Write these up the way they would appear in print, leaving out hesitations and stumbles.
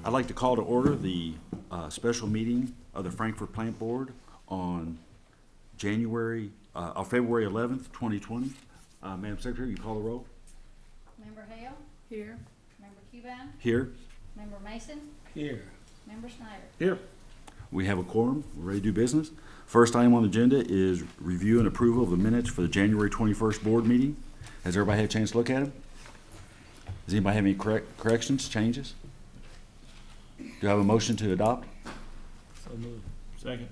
I'd like to call to order the special meeting of the Frankfurt Plant Board on February 11th, 2020. Madam Secretary, you call the roll? Member Hale? Here. Member Cuban? Here. Member Mason? Here. Member Snyder? Here. We have a quorum. We're ready to do business. First item on the agenda is review and approval of the minutes for the January 21st board meeting. Has everybody had a chance to look at them? Does anybody have any corrections, changes? Do I have a motion to adopt? So moved. Second.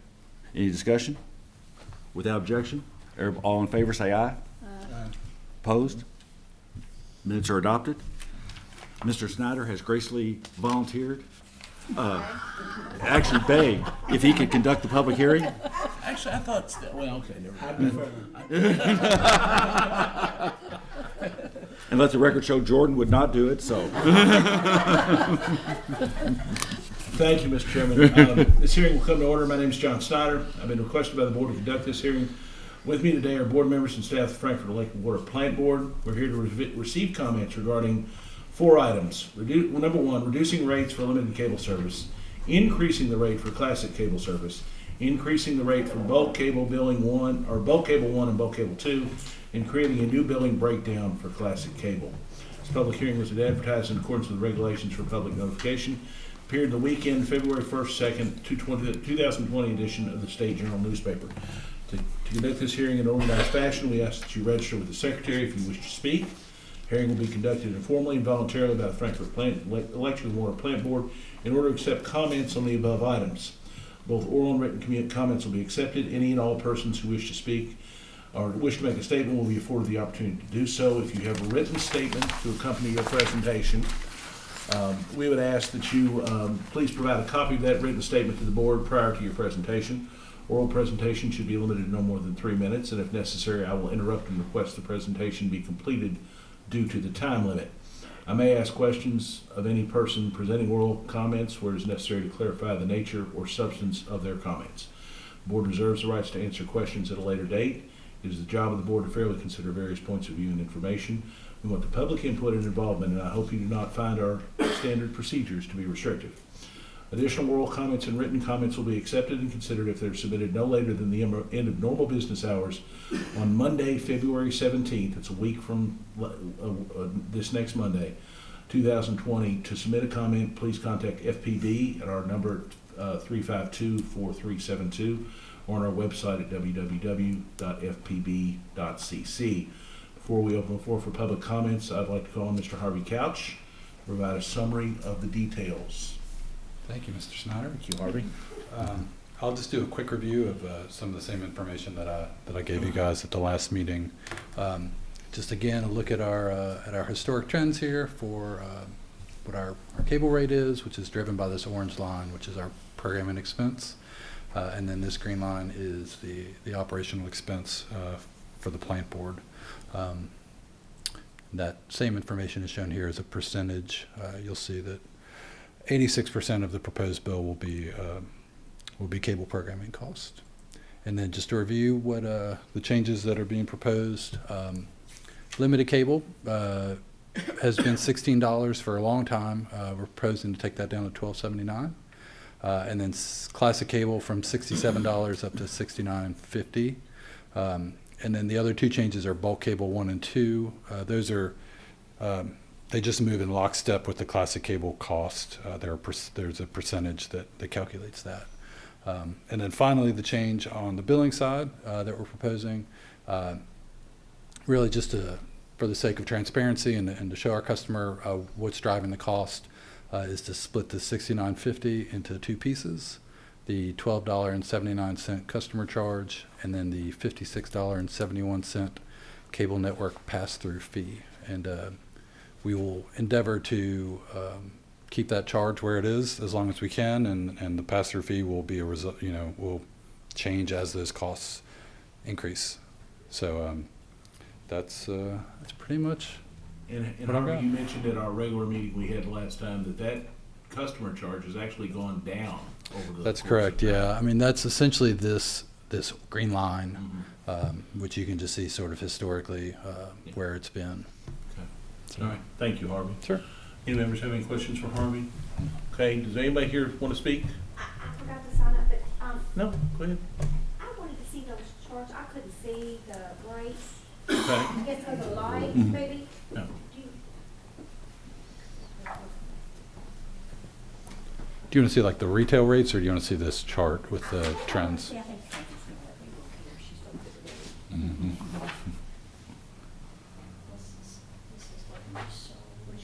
Any discussion? Without objection? All in favor say aye. Opposed? Minutes are adopted. Mr. Snyder has gracefully volunteered, actually begged, if he could conduct the public hearing. Actually, I thought, well, okay, never mind. And let the record show Jordan would not do it, so. Thank you, Mr. Chairman. This hearing will come to order. My name is John Snyder. I've been requested by the board to conduct this hearing. With me today are board members and staff of the Frankfurt Electric Water Plant Board. We're here to receive comments regarding 4 items. Number 1, reducing rates for limited cable service, increasing the rate for classic cable service, increasing the rate for bulk cable billing 1 and bulk cable 2, and creating a new billing breakdown for classic cable. This public hearing was advertised in accordance with regulations for public notification. Appeared the weekend, February 1st, 2nd, 2020 edition of the State Journal newspaper. To conduct this hearing in an organized fashion, we ask that you register with the secretary if you wish to speak. Hearing will be conducted informally and voluntarily by the Frankfurt Electric and Water Plant Board in order to accept comments on the above items. Both oral and written comments will be accepted. Any and all persons who wish to speak or wish to make a statement will be afforded the opportunity to do so. If you have a written statement to accompany your presentation, we would ask that you please provide a copy of that written statement to the board prior to your presentation. Oral presentation should be limited to no more than 3 minutes, and if necessary, I will interrupt and request the presentation be completed due to the time limit. I may ask questions of any person presenting oral comments where it is necessary to clarify the nature or substance of their comments. The board reserves the rights to answer questions at a later date. It is the job of the board to fairly consider various points of view and information. We want the public input and involvement, and I hope you do not find our standard procedures to be restrictive. Additional oral comments and written comments will be accepted and considered if they're submitted no later than the end of normal business hours on Monday, February 17th. It's a week from this next Monday, 2020. To submit a comment, please contact FPB at our number 352-4372 or on our website at www.fpb.cc. Before we open the floor for public comments, I'd like to call on Mr. Harvey Couch to provide a summary of the details. Thank you, Mr. Snyder. Thank you, Harvey. I'll just do a quick review of some of the same information that I gave you guys at the last meeting. Just again, a look at our historic trends here for what our cable rate is, which is driven by this orange line, which is our programming expense, and then this green line is the operational expense for the plant board. That same information is shown here as a percentage. You'll see that 86% of the proposed bill will be cable programming cost. And then just to review what the changes that are being proposed, limited cable has been $16 for a long time. We're proposing to take that down to $12.79, and then classic cable from $67 up to $69.50. And then the other 2 changes are bulk cable 1 and 2. Those are they just move in lockstep with the classic cable cost. There's a percentage that calculates that. And then finally, the change on the billing side that we're proposing, really just for the sake of transparency and to show our customer what's driving the cost, is to split the $69.50 into 2 pieces, the $12.79 customer charge, and then the $56.71 cable network pass-through fee. And we will endeavor to keep that charge where it is as long as we can, and the pass-through fee will be will change as those costs increase. So that's pretty much. And Harvey, you mentioned at our regular meeting we had last time that customer charge has actually gone down over the. That's correct. Yeah, I mean that's essentially this green line, which you can just see sort of historically where it's been. Okay. All right. Thank you, Harvey. Sure. Any members have any questions for Harvey? Okay, does anybody here want to speak? I forgot to sign up, but, No, go ahead. I wanted to see those charts. I couldn't see the rates. Okay. I guess those are lights, Mhm. maybe? No. Do you- Do you want to see like the retail rates, or do you want to see this chart with the trends? Yeah, I think Frankie's gonna let me look here. She's so good at it. Mhm. This is what you sold. Which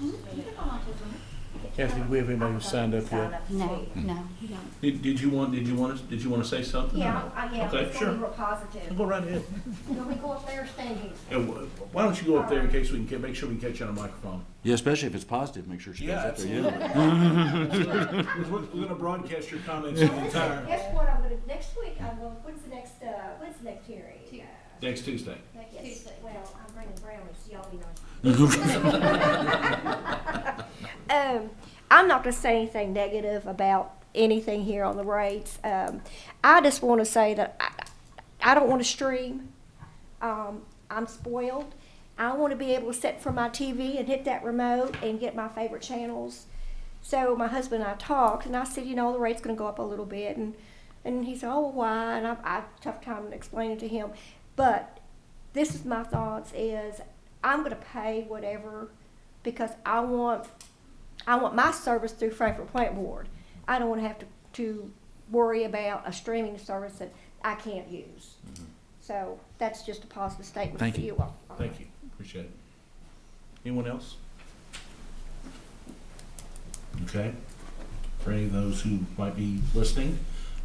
one? You can go on to them. Kathy, did we have anybody who signed up yet? No, no, you don't. Did you want to say something? Yeah, Okay, it's sure. gonna be real positive. Go right ahead. You want me to go up there or stand here? Yeah, why don't you go up there in case we can make sure we can catch you on a microphone? Yeah, especially if it's positive, make sure she goes Yeah, up there. absolutely. We're going to broadcast your comments to the entire Guess what, next week, when's the next hearing? next Tuesday. Next Yes, Tuesday. well, I'm bringing brownies, so y'all be nice. Yeah. I'm not gonna say anything negative about anything here on the rates. I just wanna say that I don't wanna stream. I'm spoiled. I wanna be able to sit from my TV and hit that remote and get my favorite channels. So my husband and I talked, and I said, the rate's gonna go up a little bit, and he said, oh, well, why? And I had a tough time explaining to him. But this is my thoughts is I'm gonna pay whatever because I want my service through Frankfurt Plant Board. I don't want to have to worry about a streaming service that I can't use. Mhm. So that's just a positive statement Thank for you. you all. Thank you. Appreciate it. Anyone else? Okay. For any of those who might be listening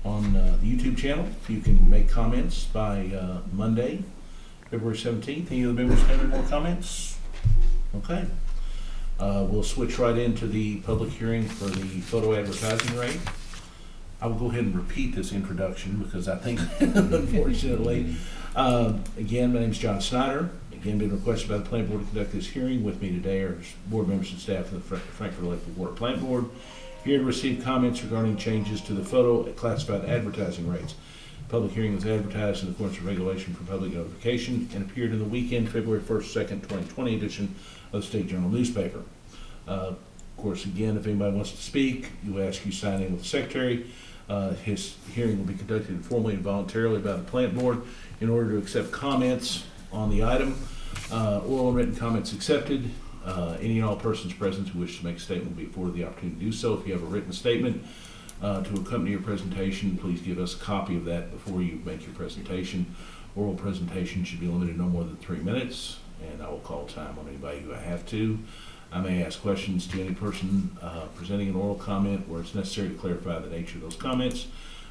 on the YouTube channel, you can make comments by Monday, February 17th. Any other members have any more comments? Okay. We'll switch right into the public hearing for the photo advertising rate. I will go ahead and repeat this introduction because I think, unfortunately, again, my name is John Snyder. Again, been requested by the Plant Board to conduct this hearing. With me today are board members and staff of the Frankfurt Electric Water Plant Board, here to receive comments regarding changes to the photo classified advertising rates. Public hearing was advertised in accordance with regulation for public notification and appeared in the weekend, February 1st, 2nd, 2020 edition of the State Journal newspaper. Of course, again, if anybody wants to speak, you ask you sign in with the secretary. His hearing will be conducted informally and voluntarily by the plant board in order to accept comments on the item. Oral and written comments accepted. Any and all persons present who wish to make a statement will be afforded the opportunity to do so. If you have a written statement to accompany your presentation, please give us a copy of that before you make your presentation. Oral presentation should be limited no more than 3 minutes, and I will call time on anybody who I have to. I may ask questions to any person presenting an oral comment where it's necessary to clarify the nature of those comments.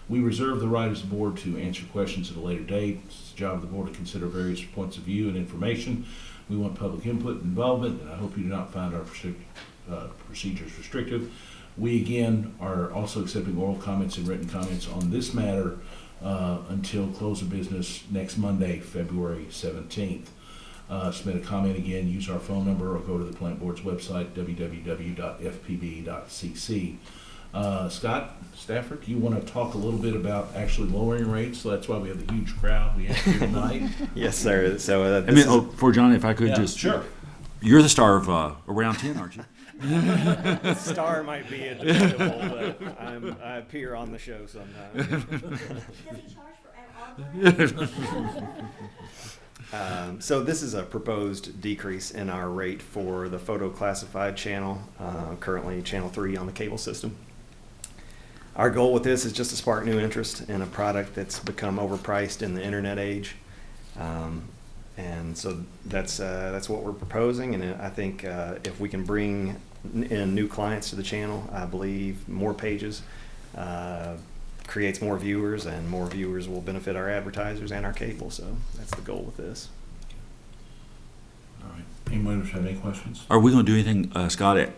We reserve the right as a board to answer questions at a later date. It's the job of the board to consider various points of view and information. We want public input and involvement, and I hope you do not find our procedures restrictive. We, again, are also accepting oral comments and written comments on this matter until close of business next Monday, February 17th. Submit a comment again, use our phone number, or go to the plant board's website, www.fpb.cc. Scott Stafford, do you want to talk a little bit about actually lowering rates? So that's why we have the huge crowd we have here tonight. Yes, sir. So For John, if I could Yeah, just. sure. You're the star of Around 10, aren't you? star might be a debatable, but I appear on the show sometimes. Does he charge for our So this is a proposed decrease in our rate for the photo classified channel, currently channel 3 on the cable system. Our goal with this is just to spark new interest in a product that's become overpriced in the internet age. And so that's what we're proposing, and I think if we can bring in new clients to the channel, I believe more pages creates more viewers, and more viewers will benefit our advertisers and our cable. So that's the goal with this. All right. Anyone have any questions? Are we going to do anything, Scott,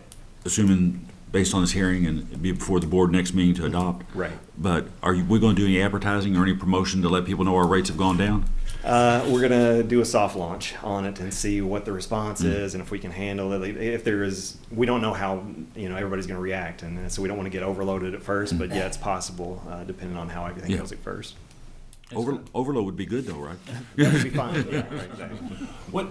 assuming based on this hearing and it'd be before the board next meeting to adopt? Right. But we going to do any advertising or any promotion to let people know our rates have gone down? We're going to do a soft launch on it and see what the response is, and if we can handle it. If there is, we don't know how everybody's going to react, and so we don't want to get overloaded at first. But yeah, it's possible depending on how everything goes at first. Overload would be good though, right? That would be fine. Yeah, right, exactly. What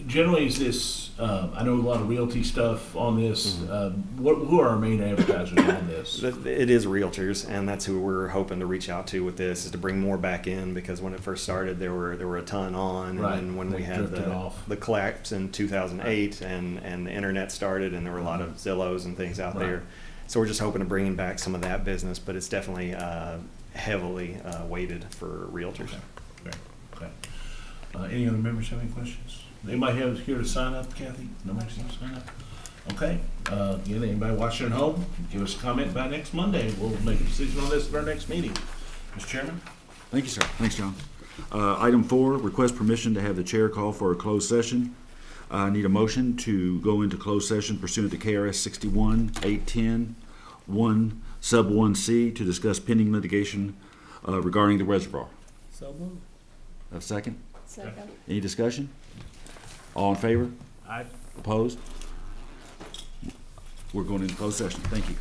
generally is this? I know a lot of realty stuff on this. Mm-hmm. Who are our main advertisers on this? It is realtors, and that's who we're hoping to reach out to with this, is to bring more back in, because when it first started, there were a ton on, Right. and then when They we had drifted off. the collapse in 2008, and the internet started, and there were a lot of Zillows and things out Right. there. So we're just hoping to bring back some of that business, but it's definitely heavily weighted for realtors. Okay. Okay. Any other members have any questions? Anybody have here to sign up, Kathy? Nobody's here to sign up? Okay. Again, anybody watching at home, give us a comment by next Monday. We'll make a decision on this at our next meeting. Mr. Chairman? Thank you, sir. Thanks, John. Item 4, request permission to have the chair call for a closed session. I need a motion to go into closed session pursuant to KRS 61-810, 1 sub 1C, to discuss pending litigation regarding the reservoir. So moved. A second? Second. Any discussion? All in favor? Aye. Opposed? We're going into closed session. Thank you.